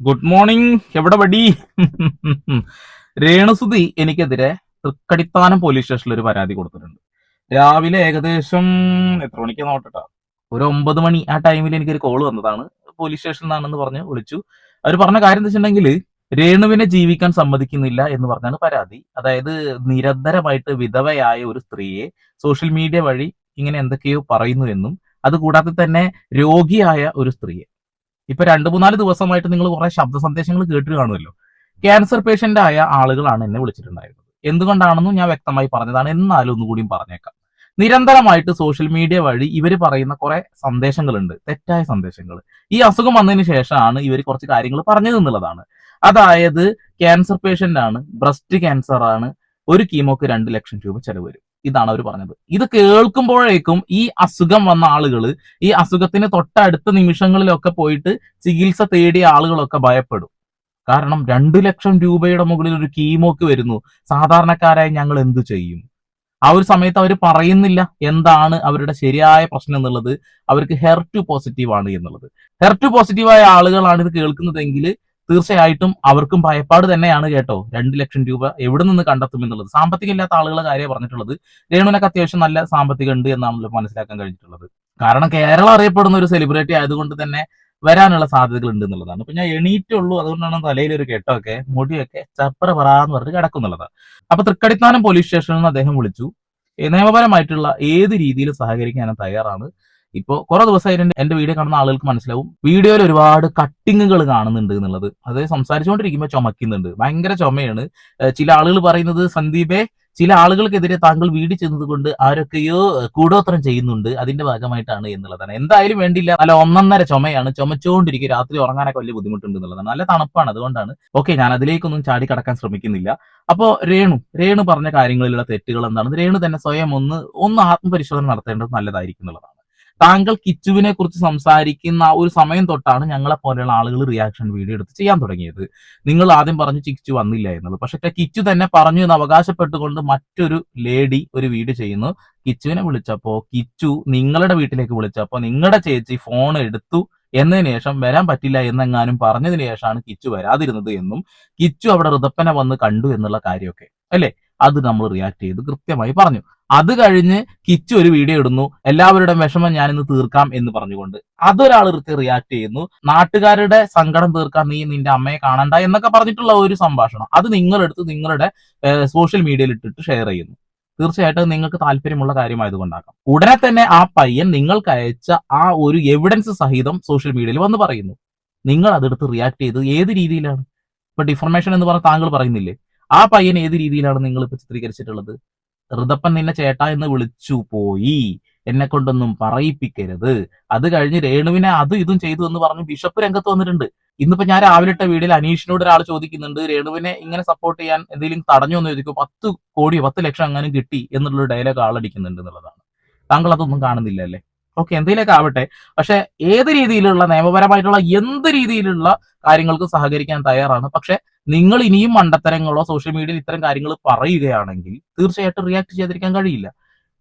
Good morning. എവിടെ വടി? രേണുസുതി എനിക്കെതിരെ തൃക്കടിത്താനം പോലീസ് സ്റ്റേഷനിൽ ഒരു പരാതി കൊടുത്തിട്ടുണ്ട്. രാവിലെ ഏകദേശം എത്ര മണിക്ക് നോട്ടട്ടാ, ഒരു 9 മണി ആ ടൈമിൽ എനിക്കൊരു കോൾ വന്നതാണ്. പോലീസ് സ്റ്റേഷനിൽ നിന്നാണെന്ന് പറഞ്ഞ് വിളിച്ചു. അവർ പറഞ്ഞ കാര്യം എന്താ വെച്ചിട്ടുണ്ടെങ്കിൽ, രേണുവിനെ ജീവിക്കാൻ സമ്മതിക്കുന്നില്ല എന്ന് പറഞ്ഞാണ് പരാതി. അതായത് നിരന്തരമായിട്ട് വിധവയായ ഒരു സ്ത്രീയെ സോഷ്യൽ മീഡിയ വഴി ഇങ്ങനെ എന്തൊക്കെയോ പറയുന്നു എന്നും, അതുകൂടാതെ തന്നെ രോഗിയായ ഒരു സ്ത്രീയെ, ഇപ്പൊ 2-3 ദിവസമായിട്ട് നിങ്ങൾ കുറെ ശബ്ദ സന്ദേശങ്ങൾ കേട്ട് കാണുമല്ലോ. ക്യാൻസർ പേഷ്യന്റ് ആയ ആളുകളാണ് എന്നെ വിളിച്ചിട്ടുണ്ടായിരുന്നത്. എന്തുകൊണ്ടാണെന്നും ഞാൻ വ്യക്തമായി പറഞ്ഞതാണ്, എന്നാലും ഒന്നുകൂടിയും പറഞ്ഞേക്കാം. നിരന്തരമായിട്ട് സോഷ്യൽ മീഡിയ വഴി ഇവർ പറയുന്ന കുറെ സന്ദേശങ്ങളുണ്ട്, തെറ്റായ സന്ദേശങ്ങൾ. ഈ അസുഖം വന്നതിന് ശേഷമാണ് ഇവർ കുറച്ച് കാര്യങ്ങൾ പറഞ്ഞത് എന്നുള്ളതാണ്. അതായത് ക്യാൻസർ പേഷ്യന്റ് ആണ്, ബ്രസ്റ്റ് ക്യാൻസർ ആണ്, ഒരു കീമോക്ക് 2 ലക്ഷം രൂപ ചെലവ് വരും. ഇതാണ് അവർ പറഞ്ഞത്. ഇത് കേൾക്കുമ്പോഴേക്കും ഈ അസുഖം വന്ന ആളുകൾ, ഈ അസുഖത്തിന് തൊട്ടടുത്ത നിമിഷങ്ങളിലൊക്കെ പോയിട്ട് ചികിത്സ തേടിയ ആളുകളൊക്കെ ഭയപ്പെടും. കാരണം 2 ലക്ഷം രൂപയുടെ മുകളിൽ ഒരു കീമോക്ക് വരുന്നു. സാധാരണക്കാരായി ഞങ്ങൾ എന്തു ചെയ്യും? ആ ഒരു സമയത്ത് അവർ പറയുന്നില്ല എന്താണ് അവരുടെ ശരിയായ പ്രശ്നം എന്നുള്ളത്. അവർക്ക് HER2 പോസിറ്റീവ് ആണ് എന്നുള്ളത്. HER2 പോസിറ്റീവായ ആളുകളാണ് ഇത് കേൾക്കുന്നതെങ്കിൽ തീർച്ചയായിട്ടും അവർക്കും ഭയപ്പാട് തന്നെയാണ് കേട്ടോ. 2 ലക്ഷം രൂപ എവിടെ നിന്ന് കണ്ടെത്തും എന്നുള്ളത്. സാമ്പത്തികം ഇല്ലാത്ത ആളുകളെ കാര്യം പറഞ്ഞിട്ടുള്ളത്. രേണുവിനൊക്കെ അത്യാവശ്യം നല്ല സാമ്പത്തികം ഉണ്ട് എന്നാണല്ലോ മനസ്സിലാക്കാൻ കഴിഞ്ഞിട്ടുള്ളത്. കാരണം കേരളം അറിയപ്പെടുന്ന ഒരു സെലിബ്രിറ്റി ആയതുകൊണ്ട് തന്നെ വരാനുള്ള സാധ്യതകൾ ഉണ്ട് എന്നുള്ളതാണ്. ഇപ്പൊ ഞാൻ എണീറ്റുള്ളൂ, അതുകൊണ്ടാണ് തലയിലൊരു കെട്ടൊക്കെ മുടിയൊക്കെ ചപ്പറ പറാന്ന് പറഞ്ഞിട്ട് കിടക്കുന്നുള്ളതാണ്. അപ്പൊ തൃക്കടിത്താനം പോലീസ് സ്റ്റേഷനിൽ നിന്ന് അദ്ദേഹം വിളിച്ചു. നിയമപരമായിട്ടുള്ള ഏത് രീതിയിൽ സഹകരിക്കാൻ ഞാൻ തയ്യാറാണ്. ഇപ്പോ കുറെ ദിവസമായിട്ട് എന്റെ വീഡിയോ കാണുന്ന ആളുകൾക്ക് മനസ്സിലാവും, വീഡിയോയിൽ ഒരുപാട് കട്ടിങ്ങുകൾ കാണുന്നുണ്ട് എന്നുള്ളത്. അത് സംസാരിച്ചുകൊണ്ടിരിക്കുമ്പോൾ ചുമക്കുന്നുണ്ട്, ഭയങ്കര ചുമയാണ്. ചില ആളുകൾ പറയുന്നത്, സന്ദീപേ, ചില ആളുകൾക്കെതിരെ താങ്കൾ വീഡിയോ ചെയ്യുന്നത് കൊണ്ട് ആരൊക്കെയോ കൂടോത്രം ചെയ്യുന്നുണ്ട്, അതിന്റെ ഭാഗമായിട്ടാണ് എന്നുള്ളതാണ്. എന്തായാലും വേണ്ടില്ല, നല്ല ഒന്നൊന്നര ചുമയാണ്, ചുമച്ചുകൊണ്ടിരിക്കും. രാത്രി ഉറങ്ങാനൊക്കെ വലിയ ബുദ്ധിമുട്ടുണ്ട് എന്നുള്ളതാണ്. നല്ല തണുപ്പാണ്, അതുകൊണ്ടാണ്. ഓക്കെ, ഞാൻ അതിലേക്കൊന്നും ചാടി കടക്കാൻ ശ്രമിക്കുന്നില്ല. അപ്പോ രേണു പറഞ്ഞ കാര്യങ്ങളിലുള്ള തെറ്റുകൾ എന്താണെന്ന് രേണു തന്നെ സ്വയം ഒന്ന് ആത്മപരിശോധന നടത്തേണ്ടത് നല്ലതായിരിക്കും എന്നുള്ളതാണ്. താങ്കൾ കിച്ചുവിനെ കുറിച്ച് സംസാരിക്കുന്ന ആ ഒരു സമയം തൊട്ടാണ് ഞങ്ങളെ പോലെയുള്ള ആളുകൾ റിയാക്ഷൻ വീഡിയോ എടുത്ത് ചെയ്യാൻ തുടങ്ങിയത്. നിങ്ങൾ ആദ്യം പറഞ്ഞു കിച്ചു വന്നില്ല എന്നുള്ളത്. പക്ഷെ കിച്ചു തന്നെ പറഞ്ഞു എന്ന് അവകാശപ്പെട്ടുകൊണ്ട് മറ്റൊരു ലേഡി ഒരു വീഡിയോ ചെയ്യുന്നു. കിച്ചുവിനെ വിളിച്ചപ്പോ, കിച്ചു നിങ്ങളുടെ വീട്ടിലേക്ക് വിളിച്ചപ്പോ നിങ്ങളുടെ ചേച്ചി ഫോൺ എടുത്തു എന്നതിന് ശേഷം വരാൻ പറ്റില്ല എന്നെങ്ങാനും പറഞ്ഞതിന് ശേഷമാണ് കിച്ചു വരാതിരുന്നത് എന്നും, കിച്ചു അവിടെ ഋതപ്പനെ വന്ന് കണ്ടു എന്നുള്ള കാര്യമൊക്കെ അല്ലെ, അത് നമ്മൾ റിയാക്ട് ചെയ്ത് കൃത്യമായി പറഞ്ഞു. അത് കഴിഞ്ഞ് കിച്ചു ഒരു വീഡിയോ ഇടുന്നു, എല്ലാവരുടെയും വിഷമം ഞാനിന്ന് തീർക്കാം എന്ന് പറഞ്ഞുകൊണ്ട്. അതൊരാൾ റിയാക്ട് ചെയ്യുന്നു, നാട്ടുകാരുടെ സങ്കടം തീർക്കാൻ നീ നിന്റെ അമ്മയെ കാണണ്ട എന്നൊക്കെ പറഞ്ഞിട്ടുള്ള ഒരു സംഭാഷണം. അത് നിങ്ങളെടുത്ത് നിങ്ങളുടെ സോഷ്യൽ മീഡിയയിൽ ഇട്ടിട്ട് ഷെയർ ചെയ്യുന്നു. തീർച്ചയായിട്ടും നിങ്ങൾക്ക് താല്പര്യമുള്ള കാര്യമായതുകൊണ്ടാകാം. ഉടനെ തന്നെ ആ പയ്യൻ നിങ്ങൾക്ക് അയച്ച ആ ഒരു എവിഡൻസ് സഹിതം സോഷ്യൽ മീഡിയയിൽ വന്ന് പറയുന്നു. നിങ്ങൾ അതെടുത്ത് റിയാക്ട് ചെയ്ത് ഏത് രീതിയിലാണ്? ഇപ്പൊ ഡിഫർമേഷൻ എന്ന് പറഞ്ഞ താങ്കൾ പറയുന്നില്ലേ, ആ പയ്യൻ ഏത് രീതിയിലാണ് നിങ്ങൾ ഇപ്പൊ ചിത്രീകരിച്ചിട്ടുള്ളത്? ഋതപ്പൻ നിന്നെ ചേട്ടാ എന്ന് വിളിച്ചു പോയി, എന്നെ കൊണ്ടൊന്നും പറയിപ്പിക്കരുത്. അത് കഴിഞ്ഞ് രേണുവിനെ അതും ഇതും ചെയ്തു എന്ന് പറഞ്ഞ് ബിഷപ്പ് രംഗത്ത് വന്നിട്ടുണ്ട്. ഇന്നിപ്പോ ഞാൻ രാവിലെ ഇട്ട വീഡിയോയിൽ അനീഷിനോട് ഒരാൾ ചോദിക്കുന്നുണ്ട്, രേണുവിനെ ഇങ്ങനെ സപ്പോർട്ട് ചെയ്യാൻ എന്തെങ്കിലും തടഞ്ഞു എന്ന് ചോദിക്കും. 10 കോടിയോ 10 ലക്ഷം അങ്ങനെ കിട്ടി എന്നുള്ള ഡയലോഗ് ആളടിക്കുന്നുണ്ട് എന്നുള്ളതാണ്. താങ്കൾ അതൊന്നും കാണുന്നില്ല അല്ലേ? ഓക്കെ, എന്തെങ്കിലുമൊക്കെ ആവട്ടെ. പക്ഷെ ഏത് രീതിയിലുള്ള നിയമപരമായിട്ടുള്ള എന്ത് രീതിയിലുള്ള കാര്യങ്ങൾക്ക് സഹകരിക്കാൻ തയ്യാറാണ്. പക്ഷെ നിങ്ങൾ ഇനിയും മണ്ടത്തരങ്ങളോ സോഷ്യൽ മീഡിയയിൽ ഇത്തരം കാര്യങ്ങൾ പറയുകയാണെങ്കിൽ തീർച്ചയായിട്ടും റിയാക്ട് ചെയ്തിരിക്കാൻ കഴിയില്ല.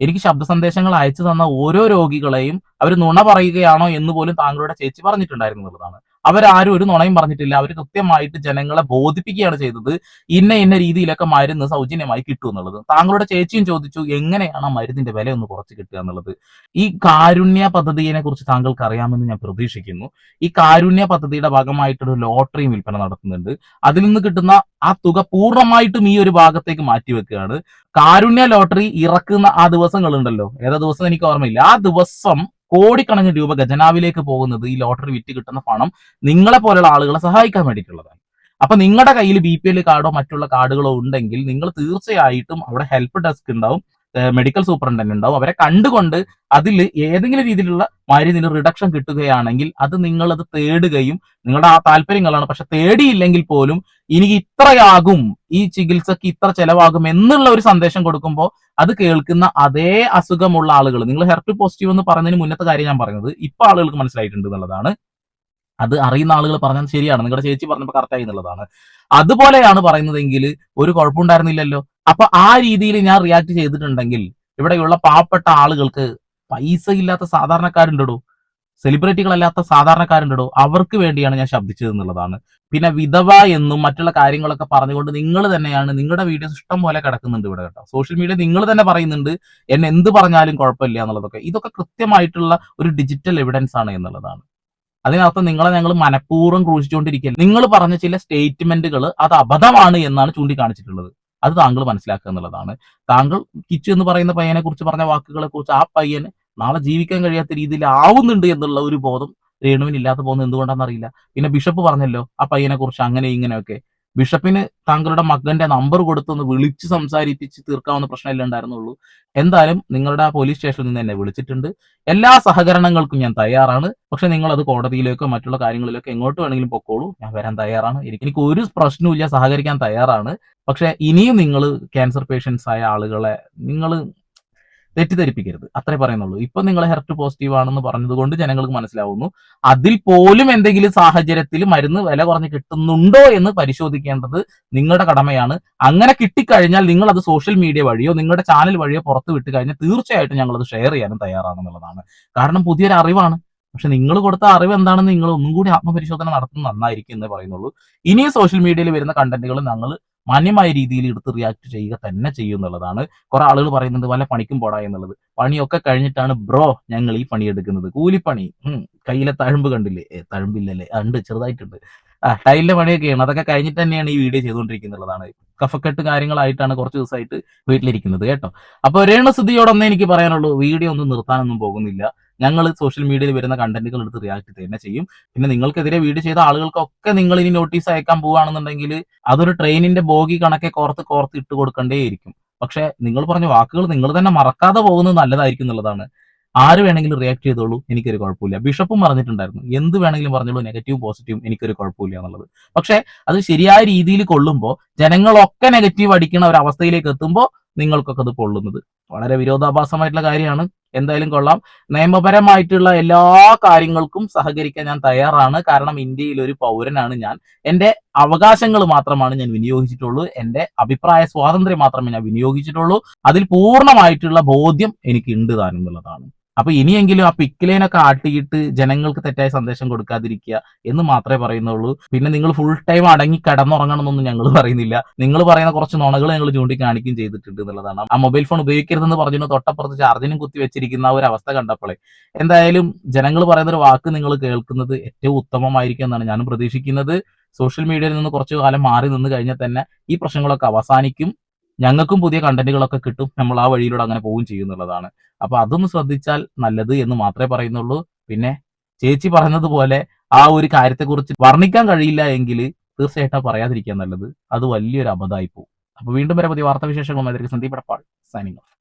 എനിക്ക് ശബ്ദ സന്ദേശങ്ങൾ അയച്ചു തന്ന ഓരോ രോഗികളെയും അവർ നുണ പറയുകയാണോ എന്ന് പോലും താങ്കളുടെ ചേച്ചി പറഞ്ഞിട്ടുണ്ടായിരുന്നു എന്നുള്ളതാണ്. അവരാരും ഒരു നുണയും പറഞ്ഞിട്ടില്ല. അവർ കൃത്യമായിട്ട് ജനങ്ങളെ ബോധിപ്പിക്കുകയാണ് ചെയ്തത്, ഇന്ന രീതിയിലൊക്കെ മരുന്ന് സൗജന്യമായി കിട്ടും എന്നുള്ളത്. താങ്കളുടെ ചേച്ചിയും ചോദിച്ചു, എങ്ങനെയാണ് ആ മരുന്നിന്റെ വില ഒന്ന് കുറച്ച് കിട്ടുക എന്നുള്ളത്. ഈ കാരുണ്യ പദ്ധതിയെ കുറിച്ച് താങ്കൾക്ക് അറിയാമെന്ന് ഞാൻ പ്രതീക്ഷിക്കുന്നു. ഈ കാരുണ്യ പദ്ധതിയുടെ ഭാഗമായിട്ടൊരു ലോട്ടറിയും വിൽപ്പന നടത്തുന്നുണ്ട്. അതിൽ നിന്ന് കിട്ടുന്ന ആ തുക പൂർണ്ണമായിട്ടും ഈ ഒരു ഭാഗത്തേക്ക് മാറ്റിവെക്കുകയാണ്. കാരുണ്യ ലോട്ടറി ഇറക്കുന്ന ആ ദിവസങ്ങളുണ്ടല്ലോ, ഏതാ ദിവസം എനിക്ക് ഓർമ്മയില്ല, ആ ദിവസം കോടിക്കണക്കിന് രൂപ ഖജനാവിലേക്ക് പോകുന്നത് ഈ ലോട്ടറി വിറ്റ് കിട്ടുന്ന പണം നിങ്ങളെ പോലെയുള്ള ആളുകളെ സഹായിക്കാൻ വേണ്ടിയിട്ടുള്ളതാണ്. അപ്പൊ നിങ്ങളുടെ കയ്യിൽ BPL കാർഡോ മറ്റുള്ള കാർഡുകളോ ഉണ്ടെങ്കിൽ നിങ്ങൾ തീർച്ചയായിട്ടും അവിടെ ഹെൽപ്പ് ഡെസ്ക് ഉണ്ടാവും, മെഡിക്കൽ സൂപ്രണ്ടന്റ് ഉണ്ടാവും. അവരെ കണ്ടുകൊണ്ട് അതിൽ ഏതെങ്കിലും രീതിയിലുള്ള മരുന്നിന് റിഡക്ഷൻ കിട്ടുകയാണെങ്കിൽ അത് നിങ്ങളത് തേടുകയും, നിങ്ങളുടെ ആ താല്പര്യങ്ങളാണ്. പക്ഷെ തേടിയില്ലെങ്കിൽ പോലും ഇനി ഇത്രയാകും, ഈ ചികിത്സക്ക് ഇത്ര ചെലവാകും എന്നുള്ള ഒരു സന്ദേശം കൊടുക്കുമ്പോൾ അത് കേൾക്കുന്ന അതേ അസുഖമുള്ള ആളുകൾ, നിങ്ങൾ HER2 പോസിറ്റീവ് എന്ന് പറഞ്ഞതിന് മുന്നത്തെ കാര്യം ഞാൻ പറഞ്ഞത് ഇപ്പൊ ആളുകൾക്ക് മനസ്സിലായിട്ടുണ്ട് എന്നുള്ളതാണ്. അത് അറിയുന്ന ആളുകൾ പറഞ്ഞത് ശരിയാണ്, നിങ്ങളുടെ ചേച്ചി പറഞ്ഞപ്പോൾ കറക്റ്റായി എന്നുള്ളതാണ്. അതുപോലെയാണ് പറയുന്നതെങ്കിൽ ഒരു കുഴപ്പമുണ്ടായിരുന്നില്ലല്ലോ. അപ്പൊ ആ രീതിയിൽ ഞാൻ റിയാക്ട് ചെയ്തിട്ടുണ്ടെങ്കിൽ ഇവിടെയുള്ള പാവപ്പെട്ട ആളുകൾക്ക്, പൈസ ഇല്ലാത്ത സാധാരണക്കാരുണ്ടോ, സെലിബ്രിറ്റികളല്ലാത്ത സാധാരണക്കാരുണ്ടോ, അവർക്ക് വേണ്ടിയാണ് ഞാൻ ശബ്ദിച്ചത് എന്നുള്ളതാണ്. പിന്നെ വിധവ എന്നും മറ്റുള്ള കാര്യങ്ങളൊക്കെ പറഞ്ഞുകൊണ്ട് നിങ്ങൾ തന്നെയാണ്, നിങ്ങളുടെ വീഡിയോസ് ഇഷ്ടം പോലെ കിടക്കുന്നുണ്ട് ഇവിടെ കേട്ടോ. സോഷ്യൽ മീഡിയ നിങ്ങൾ തന്നെ പറയുന്നുണ്ട് എന്നെ എന്ത് പറഞ്ഞാലും കുഴപ്പമില്ല എന്നുള്ളതൊക്കെ. ഇതൊക്കെ കൃത്യമായിട്ടുള്ള ഒരു ഡിജിറ്റൽ എവിഡൻസ് ആണ് എന്നുള്ളതാണ്. അതിനർത്ഥം നിങ്ങളെ ഞങ്ങൾ മനഃപൂർവ്വം ക്രൂശിച്ചുകൊണ്ടിരിക്കുക. നിങ്ങൾ പറഞ്ഞ ചില സ്റ്റേറ്റ്മെന്റുകൾ അത് അബദ്ധമാണ് എന്നാണ് ചൂണ്ടിക്കാണിച്ചിട്ടുള്ളത്. അത് താങ്കൾ മനസ്സിലാക്കുക എന്നുള്ളതാണ്. താങ്കൾ കിച്ചു എന്ന് പറയുന്ന പയ്യനെ കുറിച്ച് പറഞ്ഞ വാക്കുകളെ കുറിച്ച് ആ പയ്യന് നാളെ ജീവിക്കാൻ കഴിയാത്ത രീതിയിൽ ആവുന്നുണ്ട് എന്നുള്ള ഒരു ബോധം രേണുവിന് ഇല്ലാതെ പോകുന്നത് എന്തുകൊണ്ടാണെന്ന് അറിയില്ല. പിന്നെ ബിഷപ്പ് പറഞ്ഞല്ലോ ആ പയ്യനെ കുറിച്ച് അങ്ങനെ ഇങ്ങനെയൊക്കെ. ബിഷപ്പിന് താങ്കളുടെ മകന്റെ നമ്പർ കൊടുത്തൊന്ന് വിളിച്ച് സംസാരിപ്പിച്ച് തീർക്കാവുന്ന പ്രശ്നമല്ലേ ഉണ്ടായിരുന്നുള്ളൂ. എന്തായാലും നിങ്ങളുടെ ആ പോലീസ് സ്റ്റേഷനിൽ നിന്ന് എന്നെ വിളിച്ചിട്ടുണ്ട്. എല്ലാ സഹകരണങ്ങൾക്കും ഞാൻ തയ്യാറാണ്. പക്ഷെ നിങ്ങൾ അത് കോടതിയിലേക്കോ മറ്റുള്ള കാര്യങ്ങളിലേക്കോ എങ്ങോട്ട് വേണമെങ്കിലും പൊക്കോളൂ, ഞാൻ വരാൻ തയ്യാറാണ്. എനിക്ക് ഒരു പ്രശ്നവുമില്ല, സഹകരിക്കാൻ തയ്യാറാണ്. പക്ഷെ ഇനിയും നിങ്ങൾ ക്യാൻസർ പേഷ്യൻസ് ആയ ആളുകളെ നിങ്ങൾ തെറ്റിദ്ധരിപ്പിക്കരുത്, അത്രേ പറയുന്നുള്ളൂ. ഇപ്പൊ നിങ്ങൾ ഹെർട്ട് പോസിറ്റീവ് ആണെന്ന് പറഞ്ഞതുകൊണ്ട് ജനങ്ങൾക്ക് മനസ്സിലാവുന്നു. അതിൽ പോലും എന്തെങ്കിലും സാഹചര്യത്തിൽ മരുന്ന് വില കുറഞ്ഞ് കിട്ടുന്നുണ്ടോ എന്ന് പരിശോധിക്കേണ്ടത് നിങ്ങളുടെ കടമയാണ്. അങ്ങനെ കിട്ടിക്കഴിഞ്ഞാൽ നിങ്ങൾ അത് സോഷ്യൽ മീഡിയ വഴിയോ നിങ്ങളുടെ ചാനൽ വഴിയോ പുറത്ത് വിട്ട് കഴിഞ്ഞാൽ തീർച്ചയായിട്ടും ഞങ്ങൾ അത് ഷെയർ ചെയ്യാനും തയ്യാറാണെന്നുള്ളതാണ്. കാരണം പുതിയൊരു അറിവാണ്. പക്ഷെ നിങ്ങൾ കൊടുത്ത അറിവ് എന്താണെന്ന് നിങ്ങൾ ഒന്നും കൂടി ആത്മപരിശോധന നടത്തുന്നത് നന്നായിരിക്കും എന്നേ പറയുന്നുള്ളൂ. ഇനിയും സോഷ്യൽ മീഡിയയിൽ വരുന്ന കണ്ടന്റുകൾ ഞങ്ങൾ മാന്യമായ രീതിയിൽ എടുത്ത് റിയാക്ട് ചെയ്യുക തന്നെ ചെയ്യും എന്നുള്ളതാണ്. കുറെ ആളുകൾ പറയുന്നുണ്ട് വല്ല പണിക്കും പോടാ എന്നുള്ളത്. പണിയൊക്കെ കഴിഞ്ഞിട്ടാണ് ബ്രോ ഞങ്ങൾ ഈ പണിയെടുക്കുന്നത്, കൂലിപ്പണി. കയ്യിലെ തഴമ്പ് കണ്ടില്ലേ? തഴമ്പില്ലല്ലേ? ഉണ്ട്, ചെറുതായിട്ടുണ്ട്. ടൈലിന്റെ പണിയൊക്കെയാണ്, അതൊക്കെ കഴിഞ്ഞിട്ട് തന്നെയാണ് ഈ വീഡിയോ ചെയ്തുകൊണ്ടിരിക്കുന്നുള്ളതാണ്. കഫക്കെട്ട് കാര്യങ്ങളായിട്ടാണ് കുറച്ച് ദിവസമായിട്ട് വീട്ടിലിരിക്കുന്നത് കേട്ടോ. അപ്പൊ രേണുസുതിയോടൊന്നേ എനിക്ക് പറയാനുള്ളൂ, വീഡിയോ ഒന്നും നിർത്താനൊന്നും പോകുന്നില്ല. ഞങ്ങൾ സോഷ്യൽ മീഡിയയിൽ വരുന്ന കണ്ടന്റുകൾ എടുത്ത് റിയാക്ട് തന്നെ ചെയ്യും. പിന്നെ നിങ്ങൾക്കെതിരെ വീഡിയോ ചെയ്ത ആളുകൾക്കൊക്കെ നിങ്ങൾ ഇനി നോട്ടീസ് അയക്കാൻ പോവുകയാണെന്നുണ്ടെങ്കിൽ അതൊരു ട്രെയിനിന്റെ ബോഗി കണക്കെ കോർത്ത് കോർത്ത് ഇട്ട് കൊടുക്കേണ്ടേയിരിക്കും. പക്ഷെ നിങ്ങൾ പറഞ്ഞ വാക്കുകൾ നിങ്ങൾ തന്നെ മറക്കാതെ പോകുന്നത് നല്ലതായിരിക്കും എന്നുള്ളതാണ്. ആര് വേണമെങ്കിലും റിയാക്ട് ചെയ്തോളൂ, എനിക്കൊരു കുഴപ്പമില്ല. ബിഷപ്പും പറഞ്ഞിട്ടുണ്ടായിരുന്നു എന്ത് വേണമെങ്കിലും പറഞ്ഞോളൂ, നെഗറ്റീവ് പോസിറ്റീവും എനിക്കൊരു കുഴപ്പമില്ല എന്നുള്ളത്. പക്ഷെ അത് ശരിയായ രീതിയിൽ കൊള്ളുമ്പോൾ ജനങ്ങളൊക്കെ നെഗറ്റീവ് അടിക്കുന്ന ഒരു അവസ്ഥയിലേക്ക് എത്തുമ്പോൾ നിങ്ങൾക്കൊക്കെ അത് കൊള്ളുന്നത് വളരെ വിരോധാഭാസമായിട്ടുള്ള കാര്യമാണ്. എന്തായാലും കൊള്ളാം. നിയമപരമായിട്ടുള്ള എല്ലാ കാര്യങ്ങൾക്കും സഹകരിക്കാൻ ഞാൻ തയ്യാറാണ്. കാരണം ഇന്ത്യയിൽ ഒരു പൗരനാണ് ഞാൻ. എന്റെ അവകാശങ്ങൾ മാത്രമാണ് ഞാൻ വിനിയോഗിച്ചിട്ടുള്ളൂ. എന്റെ അഭിപ്രായ സ്വാതന്ത്ര്യം മാത്രമേ ഞാൻ വിനിയോഗിച്ചിട്ടുള്ളൂ. അതിൽ പൂർണ്ണമായിട്ടുള്ള ബോധ്യം എനിക്ക് ഉണ്ട് താനെന്നുള്ളതാണ്. അപ്പൊ ഇനിയെങ്കിലും ആ പിക്കിലേനൊക്കെ ആട്ടിയിട്ട് ജനങ്ങൾക്ക് തെറ്റായ സന്ദേശം കൊടുക്കാതിരിക്കുക എന്ന് മാത്രമേ പറയുന്നുള്ളൂ. പിന്നെ നിങ്ങൾ ഫുൾ ടൈം അടങ്ങി കിടന്നുറങ്ങണം എന്നൊന്നും ഞങ്ങൾ പറയുന്നില്ല. നിങ്ങൾ പറയുന്ന കുറച്ച് നുണകൾ ഞങ്ങൾ ചൂണ്ടിക്കാണിക്കുകയും ചെയ്തിട്ടുണ്ട് എന്നുള്ളതാണ്. ആ മൊബൈൽ ഫോൺ ഉപയോഗിക്കരുതെന്ന് പറഞ്ഞു തൊട്ടപ്പുറത്ത് ചാർജിനും കുത്തി വെച്ചിരിക്കുന്ന ഒരു അവസ്ഥ കണ്ടപ്പോഴേ എന്തായാലും ജനങ്ങൾ പറയുന്ന ഒരു വാക്ക് നിങ്ങൾ കേൾക്കുന്നത് ഏറ്റവും ഉത്തമമായിരിക്കും എന്നാണ് ഞാനും പ്രതീക്ഷിക്കുന്നത്. സോഷ്യൽ മീഡിയയിൽ നിന്ന് കുറച്ചു കാലം മാറി നിന്ന് കഴിഞ്ഞാൽ തന്നെ ഈ പ്രശ്നങ്ങളൊക്കെ അവസാനിക്കും. ഞങ്ങൾക്കും പുതിയ കണ്ടന്റുകളൊക്കെ കിട്ടും. നമ്മൾ ആ വഴിയിലൂടെ അങ്ങനെ പോവുകയും ചെയ്യുന്നുള്ളതാണ്. അപ്പൊ അതൊന്ന് ശ്രദ്ധിച്ചാൽ നല്ലത് എന്ന് മാത്രമേ പറയുന്നുള്ളൂ. പിന്നെ ചേച്ചി പറയുന്നത് പോലെ ആ ഒരു കാര്യത്തെക്കുറിച്ച് വർണ്ണിക്കാൻ കഴിയില്ല എങ്കിൽ തീർച്ചയായിട്ടും പറയാതിരിക്കാൻ നല്ലത്. അത് വലിയൊരു അബദ്ധമായി പോകും. അപ്പൊ വീണ്ടും വരെ പുതിയ വാർത്താവിശേഷങ്ങളുമായി സന്ദീപ് എടപ്പാൾ സൈനിങ് ഓഫ്.